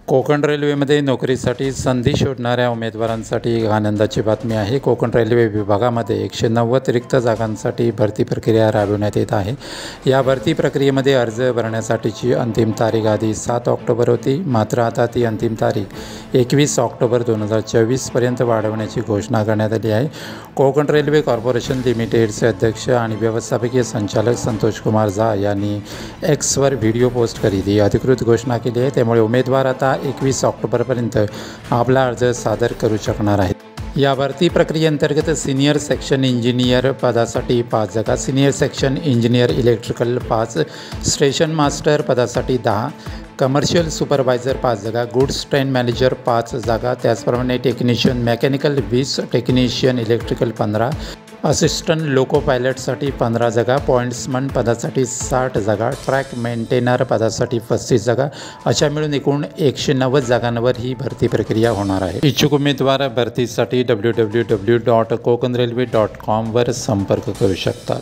कोकण रेल्वेमध्ये नोकरीसाठी संधी शोधणाऱ्या उमेदवारांसाठी एक आनंदाची बातमी आहे। कोकण रेल्वे विभागामध्ये 190 रिक्त जागांसाठी भरती प्रक्रिया राबविण्यात येत आहे। या भरती प्रक्रियेमध्ये अर्ज भरण्यासाठीची अंतिम तारीख आधी 7 ऑक्टोबर होती, मात्र आता ती अंतिम तारीख 21 ऑक्टोबर 2024 पर्यंत वाढवण्याची घोषणा करण्यात आली आहे। कोकण रेल्वे कॉर्पोरेशन लिमिटेडचे अध्यक्ष आणि व्यवस्थापकीय संचालक संतोष कुमार झा यांनी एक्सवर व्हिडिओ पोस्ट करीत ही अधिकृत घोषणा केली आहे। त्यामुळे उमेदवार आता 21 ऑक्टोबरपर्यंत आपला अर्ज सादर करू शकणार आहेत। या भरती प्रक्रियेअंतर्गत सिनियर सेक्शन इंजिनियर पदासाठी 5 जागा, senior section engineer electrical 5, station master पदासाठी 10, कमर्शियल सुपरवायझर 5 जागा, गुड्स ट्रेन मॅनेजर 5 जागा, त्याचप्रमाणे technician mechanical 20, technician electrical 15, assistant loco पायलटसाठी 15 जागा, पॉईंट्समन पदासाठी 60 जागा, ट्रॅक मेंटेनर पदासाठी 35 जागा, अशा मिळून एकूण 190 जागांवर ही भरती प्रक्रिया होणार आहे। इच्छुक उमेदवार भरतीसाठी www.kokanrailway.com वर संपर्क करू शकतात।